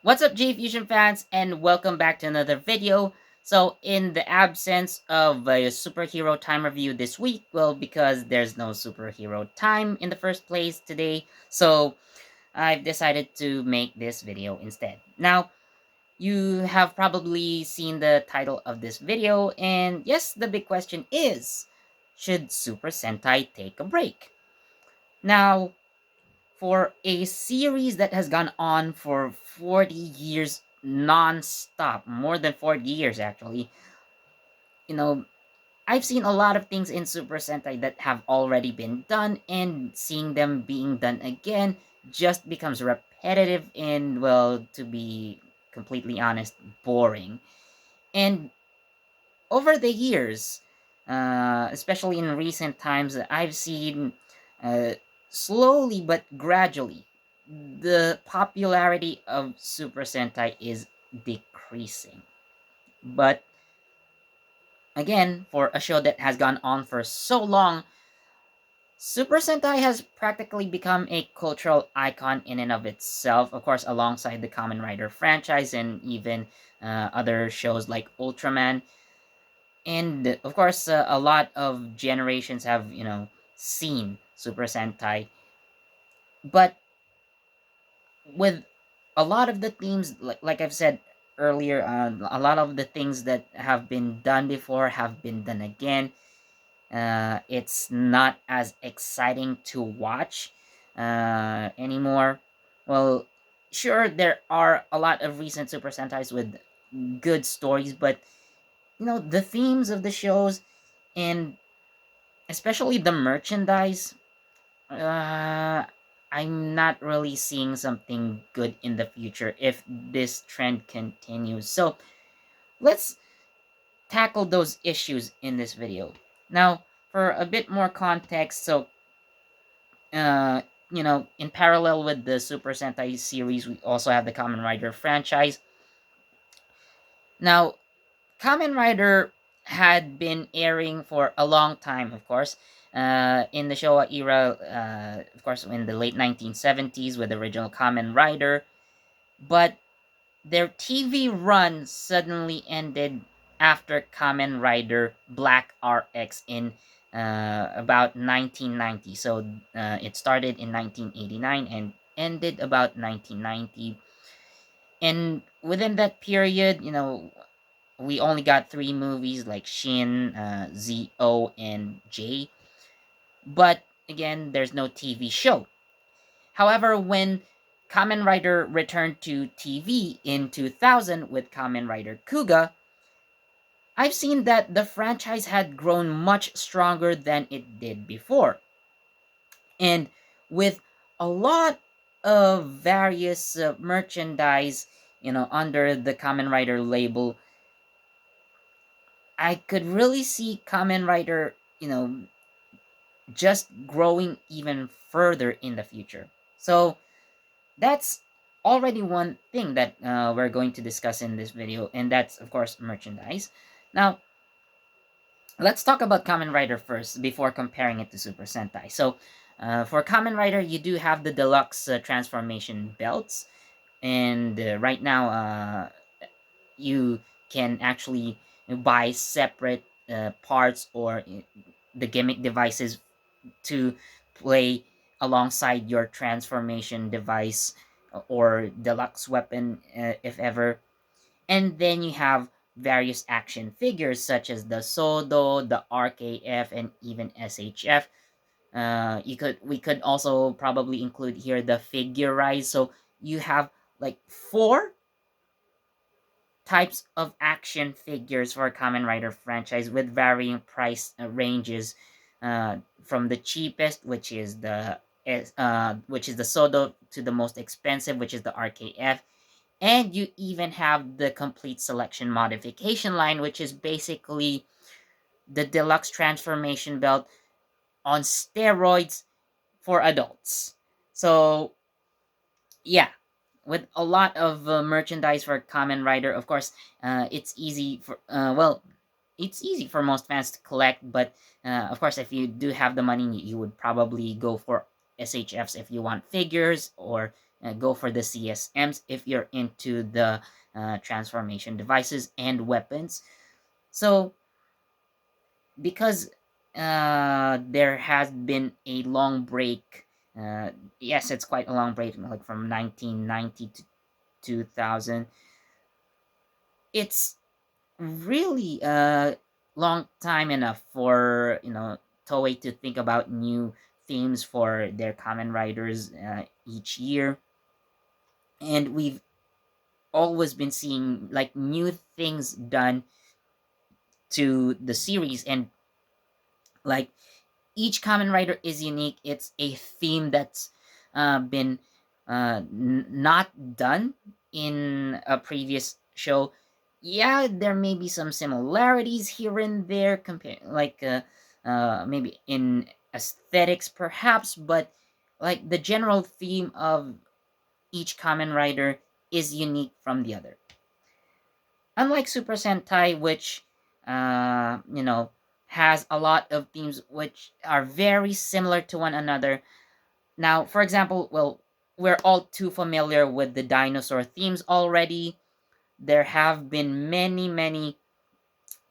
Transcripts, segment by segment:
What's up, J Fusion fans, and welcome back to another video. So, in the absence of a superhero time review this week, well, because there's no superhero time in the first place today, so I've decided to make this video instead. Now, you have probably seen the title of this video, and yes, the big question is, should Super Sentai take a break? Now, for a series that has gone on for 40 years non-stop, more than 40 years actually, you know, I've seen a lot of things in Super Sentai that have already been done, and seeing them being done again just becomes repetitive and, well, to be completely honest, boring. And over the years, especially in recent times, I've seen uh, slowly but gradually the popularity of Super Sentai is decreasing. But again, for a show that has gone on for so long, Super Sentai has practically become a cultural icon in and of itself, of course, alongside the Kamen Rider franchise and even other shows like Ultraman. And of course, a lot of generations have seen Super Sentai, but with a lot of the themes, like I've said earlier, a lot of the things that have been done before have been done again. It's not as exciting to watch anymore. Well, sure, there are a lot of recent Super Sentais with good stories, but the themes of the shows, and especially the merchandise, uh, I'm not really seeing something good in the future if this trend continues. So let's tackle those issues in this video. Now, for a bit more context, so uh, in parallel with the Super Sentai series, we also have the Kamen Rider franchise. Now, Kamen Rider had been airing for a long time, of course, in the Showa era, of course, in the late 1970s with the original Kamen Rider. But their TV run suddenly ended after Kamen Rider Black RX in about 1990. So it started in 1989 and ended about 1990. And within that period, we only got three movies like Shin, ZO, and J. But again, there's no TV show. However, when Kamen Rider returned to TV in 2000 with Kamen Rider Kuga, I've seen that the franchise had grown much stronger than it did before. And with a lot of various merchandise, under the Kamen Rider label, I could really see Kamen Rider, just growing even further in the future. So that's already one thing that we're going to discuss in this video, and that's of course merchandise. Now, let's talk about Kamen Rider first before comparing it to Super Sentai. So, for Kamen Rider, you do have the deluxe transformation belts, and right now, you can actually buy separate parts or the gimmick devices to play alongside your transformation device or deluxe weapon, if ever. And then you have various action figures such as the Sodo, the RKF, and even SHF. We could also probably include here the figurize. So you have like four types of action figures for a Kamen Rider franchise with varying price ranges, from the cheapest, which is the Sodo, to the most expensive, which is the RKF. And you even have the complete selection modification line, which is basically the deluxe transformation belt on steroids for adults. So yeah, with a lot of merchandise for Kamen Rider, of course, it's easy for it's easy for most fans to collect. But of course, if you do have the money, you would probably go for SHFs if you want figures, or go for the CSMs if you're into the transformation devices and weapons. So because there has been a long break, yes, it's quite a long break, like from 1990 to 2000. It's really a long time enough for Toei to think about new themes for their Kamen Riders each year, and we've always been seeing like new things done to the series, and like each Kamen Rider is unique. It's a theme that's been not done in a previous show. Yeah, there may be some similarities here and there, maybe in aesthetics, perhaps, but like the general theme of each Kamen Rider is unique from the other. Unlike Super Sentai, which has a lot of themes which are very similar to one another. Now, for example, well, we're all too familiar with the dinosaur themes already. There have been many, many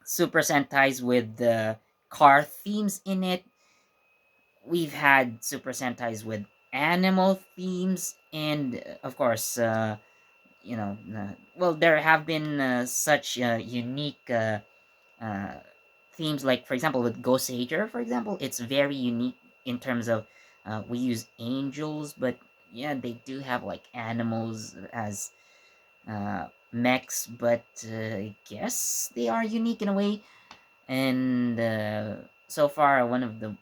Super Sentais with the car themes in it. We've had Super Sentais with animal themes, and of course, well, there have been such unique uh, themes, like for example with Ghost Sager, for example, it's very unique in terms of we use angels, but yeah, they do have like animals as mechs, but I guess they are unique in a way. And so far, one of the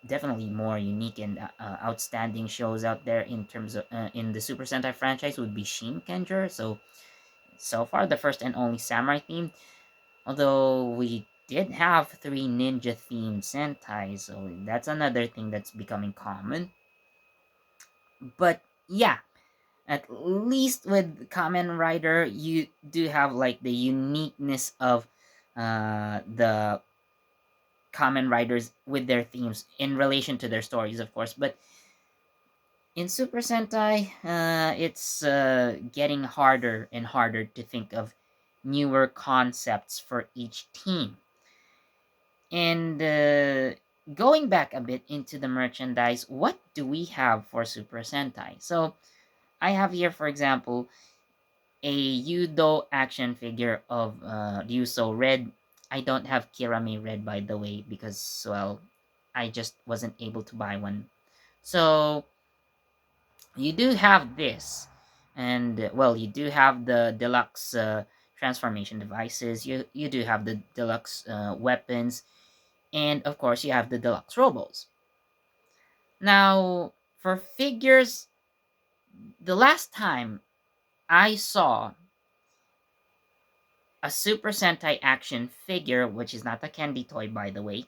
definitely more unique and outstanding shows out there in terms of in the Super Sentai franchise would be Shin Kenjer. So far, the first and only samurai theme. Although we did have three ninja themed Sentai, so that's another thing that's becoming common. But yeah, at least with Kamen Rider, you do have like the uniqueness of the Kamen Riders with their themes in relation to their stories, of course. But in Super Sentai, it's getting harder and harder to think of newer concepts for each team. And going back a bit into the merchandise, what do we have for Super Sentai? So I have here, for example, a Yudo action figure of Ryuso Red. I don't have Kirame Red, by the way, because, well, I just wasn't able to buy one. So you do have this. And, well, you do have the deluxe transformation devices. You do have the deluxe weapons. And, of course, you have the deluxe robots. Now, for figures, the last time I saw a Super Sentai action figure, which is not a candy toy, by the way,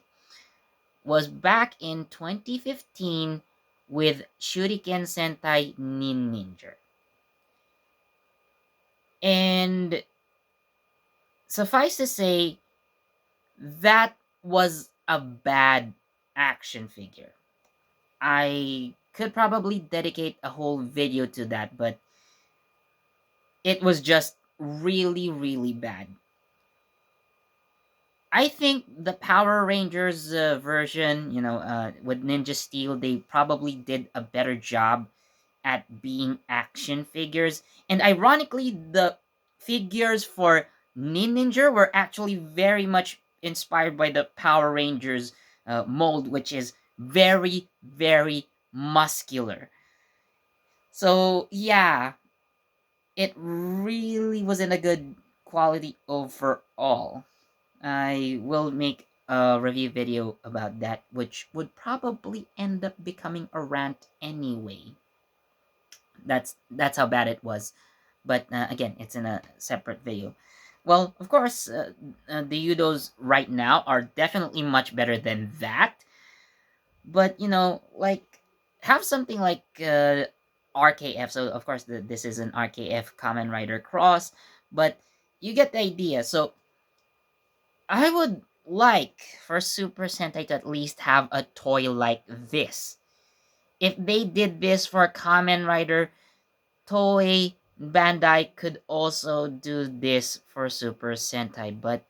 was back in 2015 with Shuriken Sentai Nin Ninja. And suffice to say, that was a bad action figure. I could probably dedicate a whole video to that, but it was just really, really bad. I think the Power Rangers version, with Ninja Steel, they probably did a better job at being action figures. And ironically, the figures for Nin Ninja were actually very much inspired by the Power Rangers mold, which is very, very muscular. So, yeah, it really wasn't a good quality overall. I will make a review video about that, which would probably end up becoming a rant anyway. That's how bad it was. But again, it's in a separate video. Well, of course, the Udos right now are definitely much better than that. But like have something like RKF. So of course, this is an RKF Kamen Rider Cross, but you get the idea. So I would like for Super Sentai to at least have a toy like this. If they did this for Kamen Rider, Toei Bandai could also do this for Super Sentai, but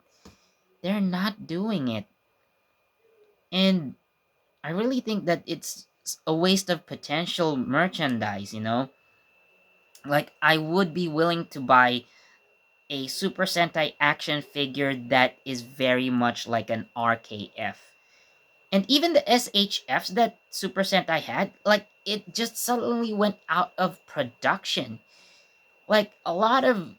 they're not doing it. And I really think that it's a waste of potential merchandise, you know? Like, I would be willing to buy a Super Sentai action figure that is very much like an RKF. And even the SHFs that Super Sentai had, like, it just suddenly went out of production. Like, a lot of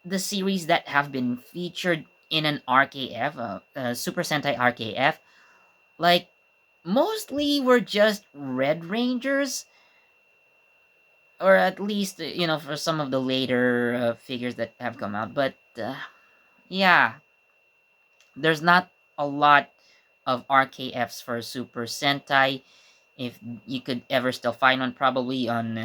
the series that have been featured in an RKF, Super Sentai RKF, like, mostly were just Red Rangers, or at least, for some of the later figures that have come out. But, yeah, there's not a lot of RKFs for Super Sentai. If you could ever still find one, probably on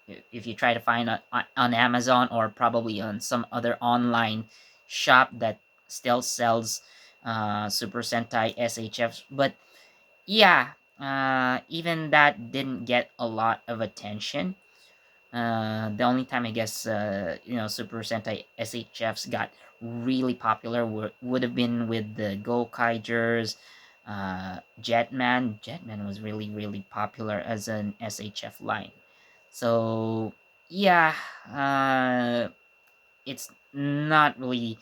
if you try to find on Amazon, or probably on some other online shop that still sells Super Sentai SHFs. But yeah, even that didn't get a lot of attention. The only time, I guess, Super Sentai SHFs got really popular would have been with the Go Kaijers, Jetman. Jetman was really, really popular as an SHF line. So, yeah, it's not really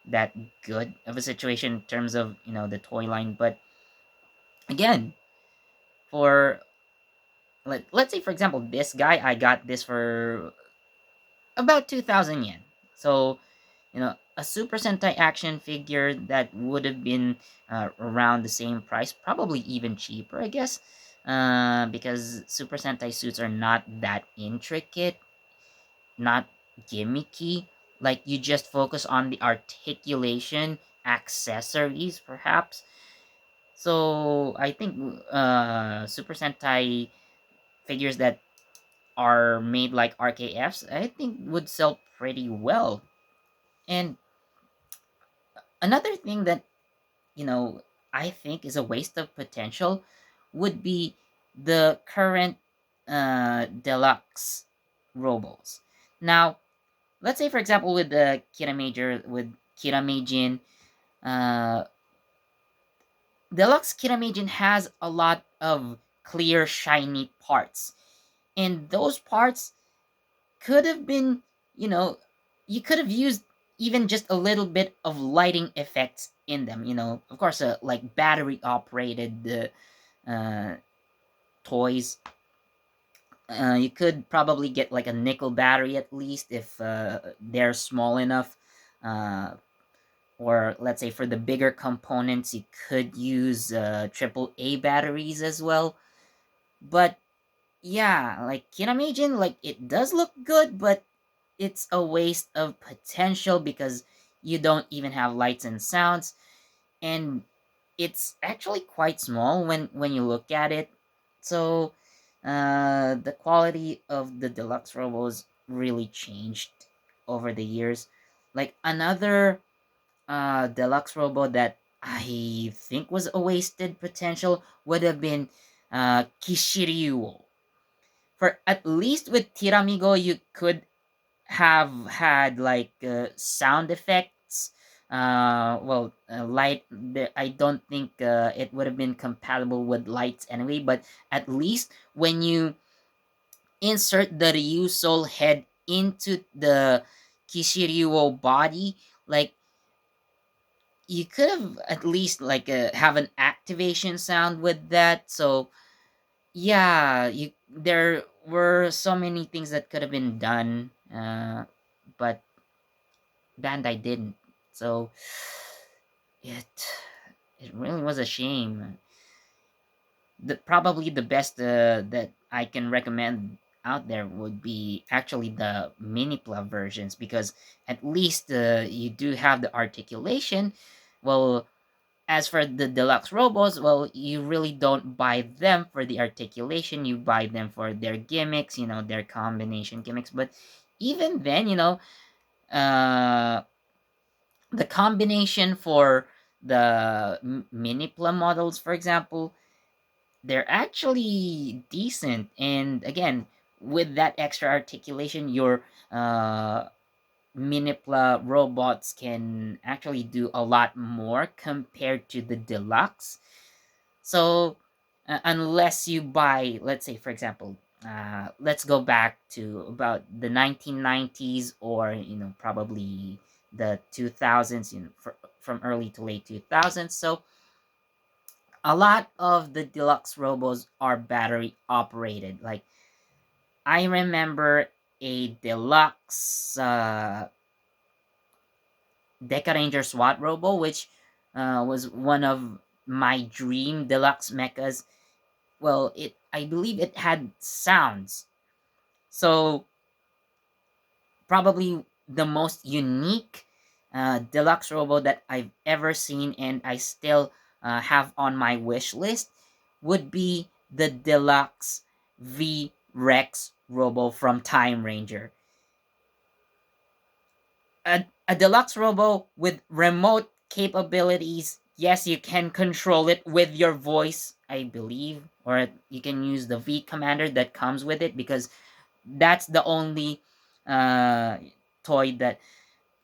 that good of a situation in terms of, the toy line. But again, for, let's say, for example, this guy, I got this for about 2,000 yen. So, a Super Sentai action figure that would have been around the same price, probably even cheaper, I guess, because Super Sentai suits are not that intricate, not gimmicky. Like, you just focus on the articulation, accessories, perhaps. So, I think Super Sentai figures that are made like RKFs, I think would sell pretty well. And another thing that, you know, I think is a waste of potential would be the current deluxe robots. Now, let's say, for example, with the Kira Major, with Kira Meijin, uh, deluxe Kira Meijin has a lot of clear, shiny parts. And those parts could have been, you know, you could have used even just a little bit of lighting effects in them. Of course, like battery operated uh, toys. You could probably get like a nickel battery at least if they're small enough. Uh, or let's say for the bigger components, you could use triple A batteries as well. But yeah, like Kinamajin, like it does look good, but it's a waste of potential because you don't even have lights and sounds, and it's actually quite small when you look at it. So the quality of the deluxe robos really changed over the years. Like another deluxe robo that I think was a wasted potential would have been Kishiryu. For at least with Tiramigo, you could have had like sound effects. Light. I don't think it would have been compatible with lights anyway. But at least when you insert the Ryu Soul head into the Kishiryu body, like you could have at least like have an activation sound with that. So yeah, there were so many things that could have been done, but Bandai didn't. So it it really was a shame. Probably the best that I can recommend out there would be actually the Minipla versions, because at least you do have the articulation. Well, as for the deluxe robots, well, you really don't buy them for the articulation. You buy them for their gimmicks, their combination gimmicks. But even then, uh, the combination for the Minipla models, for example, they're actually decent. And again, with that extra articulation, your Minipla robots can actually do a lot more compared to the deluxe. So, unless you buy, let's say, for example, let's go back to about the 1990s, or probably the 2000s, from early to late 2000s. So, a lot of the deluxe robots are battery operated. Like, I remember a deluxe Deca Ranger SWAT Robo, which was one of my dream deluxe mechas. Well, it I believe it had sounds. So probably the most unique deluxe robo that I've ever seen, and I still have on my wish list, would be the deluxe V Rex Robo from Time Ranger. A deluxe robo with remote capabilities. Yes, you can control it with your voice, I believe, or you can use the V commander that comes with it, because that's the only uh, toy that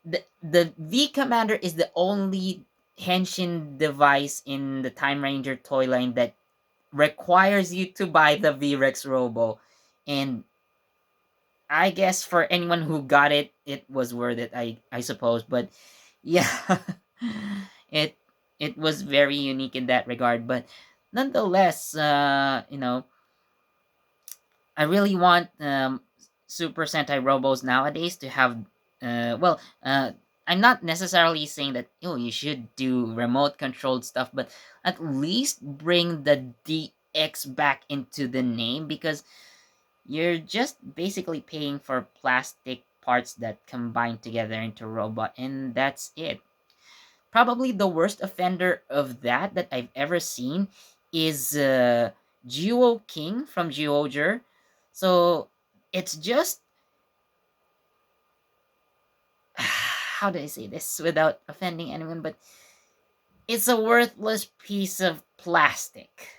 the V commander is the only henshin device in the Time Ranger toy line that requires you to buy the V Rex Robo, and I guess for anyone who got it, it was worth it. I suppose, but yeah, it it was very unique in that regard. But nonetheless, I really want Super Sentai Robos nowadays to have. Well, I'm not necessarily saying that you should do remote controlled stuff, but at least bring the DX back into the name, because you're just basically paying for plastic parts that combine together into robot, and that's it. Probably the worst offender of that I've ever seen is Duo King from Geoger. So it's just how do I say this without offending anyone, but it's a worthless piece of plastic,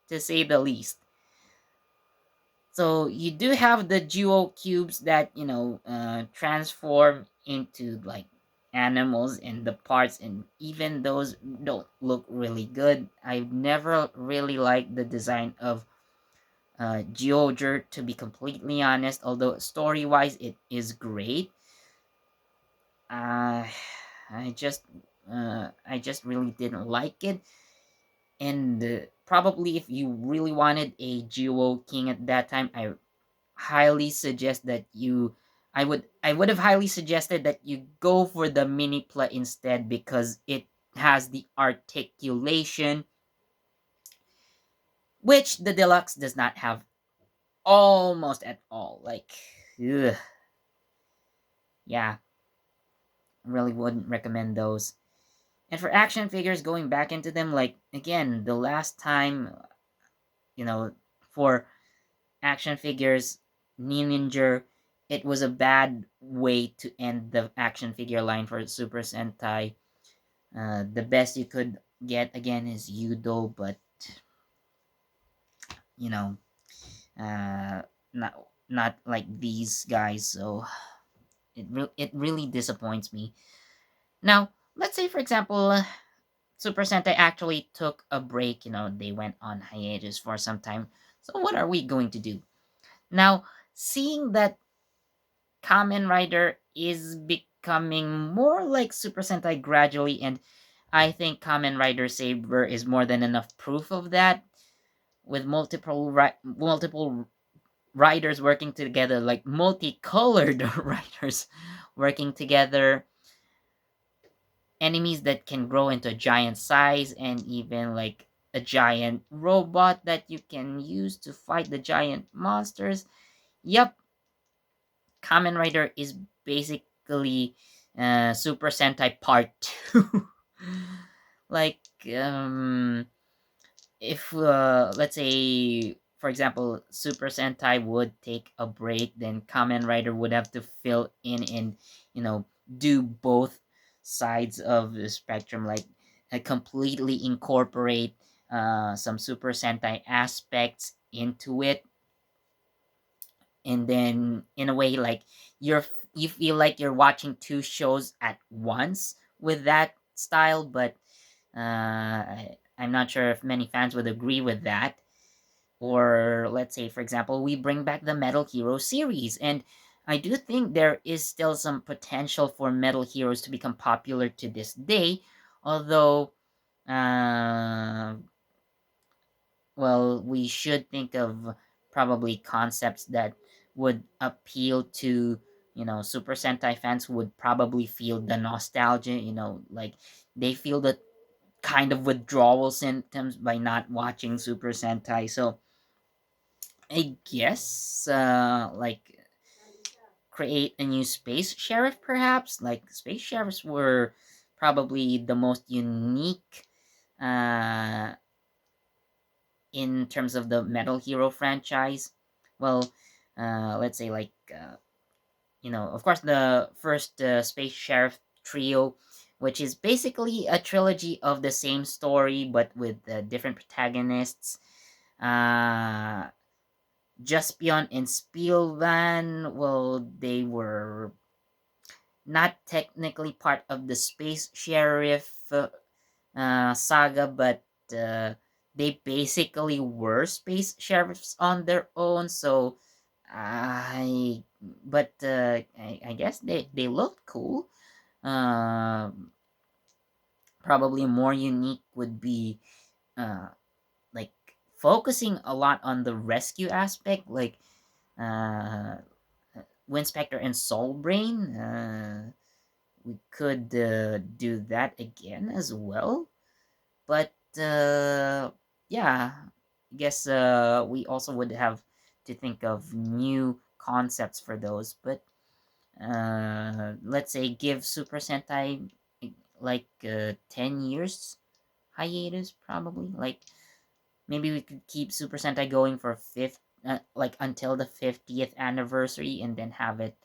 to say the least. So you do have the duo cubes that transform into like animals, and the parts, and even those don't look really good. I've never really liked the design of Geoger, to be completely honest. Although story wise it is great, uh, I just really didn't like it. And probably if you really wanted a Duo King at that time, highly suggest that you I would have highly suggested that you go for the mini pla instead, because it has the articulation, which the deluxe does not have almost at all. Like, ugh, yeah, really wouldn't recommend those. And for action figures, going back into them, like again, the last time, you know, for action figures, Ninja, it was a bad way to end the action figure line for Super Sentai. The best you could get again is Yudo, but you know, not like these guys. So it really disappoints me. Now, let's say for example, Super Sentai actually took a break. They went on hiatus for some time. So what are we going to do now? Seeing that Kamen Rider is becoming more like Super Sentai gradually, and I think Kamen Rider Saber is more than enough proof of that. With multiple riders working together, like multicolored riders working together, enemies that can grow into a giant size, and even like a giant robot that you can use to fight the giant monsters. Yep, Kamen Rider is basically Super Sentai Part 2. Like, if, let's say, for example, Super Sentai would take a break, then Kamen Rider would have to fill in and, do both sides of the spectrum, like, completely incorporate some Super Sentai aspects into it. and then in a way like you feel like you're watching two shows at once with that style. But I'm not sure if many fans would agree with that. Or let's say, for example, we bring back the Metal Hero series, and I do think there is still some potential for Metal Heroes to become popular to this day. Although, uh, well, we should think of probably concepts that would appeal to, Super Sentai fans who would probably feel the nostalgia, like they feel the kind of withdrawal symptoms by not watching Super Sentai. So I guess like create a new space sheriff, perhaps. Like space sheriffs were probably the most unique uh in terms of the Metal Hero franchise. Well, let's say like of course the first space sheriff trio, which is basically a trilogy of the same story but with different protagonists. uh Jaspion and Spielvan, well, they were not technically part of the Space Sheriff saga, but uh, they basically were space sheriffs on their own. So I guess they looked cool. Um, Probably more unique would be uh, like focusing a lot on the rescue aspect, like uh, Winspector and Soulbrain. We could do that again as well. But yeah, I guess we also would have to think of new concepts for those. But let's say give Super Sentai like 10 years hiatus, probably. Like maybe we could keep Super Sentai going for like until the 50th anniversary, and then have it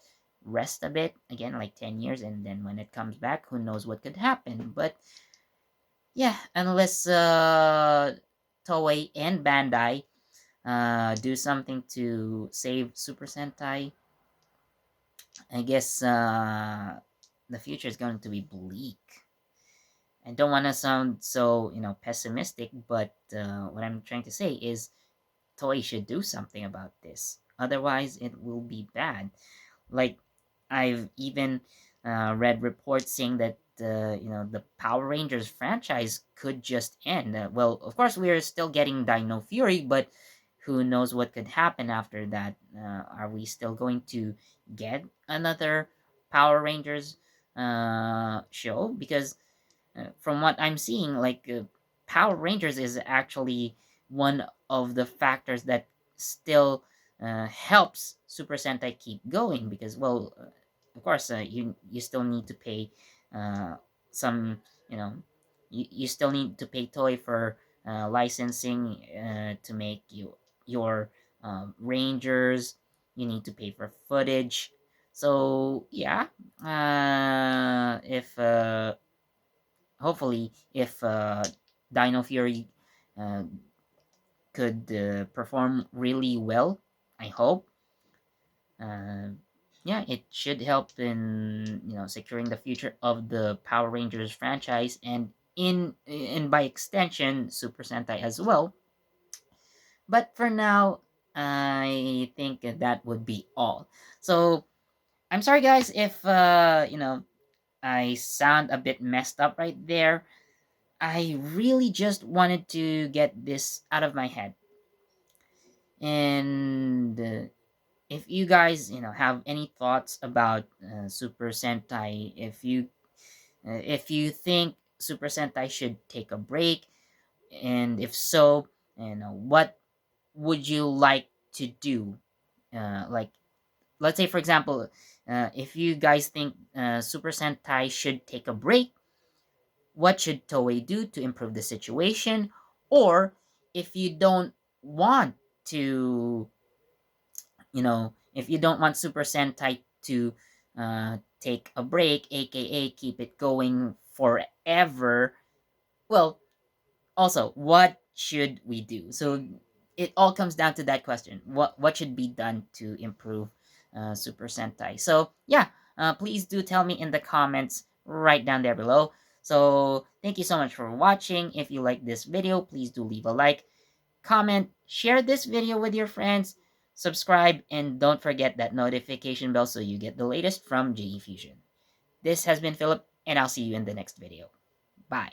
rest a bit again, like 10 years, and then when it comes back, who knows what could happen. But yeah, unless Toei and Bandai do something to save Super Sentai, I guess the future is going to be bleak. I don't want to sound so pessimistic, but what I'm trying to say is Toei should do something about this. Otherwise, it will be bad. Like, I've even read reports saying that the Power Rangers franchise could just end. Well, of course, we're still getting Dino Fury, but who knows what could happen after that? Are we still going to get another Power Rangers show? Because from what I'm seeing, like Power Rangers is actually one of the factors that still helps Super Sentai keep going. Because, well, of course, you still need to pay some, you know, you still need to pay Toy for licensing to make your Rangers. You need to pay for footage. So yeah, if hopefully if Dino Fury uh, could perform really well, I hope. Uh, yeah, it should help in securing the future of the Power Rangers franchise, and by extension Super Sentai as well. But for now, I think that would be all. So I'm sorry, guys, if I sound a bit messed up right there. I really just wanted to get this out of my head. And if you guys, have any thoughts about Super Sentai, if you think Super Sentai should take a break, and if so, what would you like to do? Like, let's say, for example, if you guys think Super Sentai should take a break, what should Toei do to improve the situation? Or if you don't want to, if you don't want Super Sentai to take a break, aka keep it going forever, well, also, what should we do? So it all comes down to that question: what should be done to improve Super Sentai? So yeah, please do tell me in the comments right down there below. So thank you so much for watching. If you like this video, please do leave a like, comment, share this video with your friends, subscribe, and don't forget that notification bell so you get the latest from GE Fusion. This has been Philip, and I'll see you in the next video. Bye.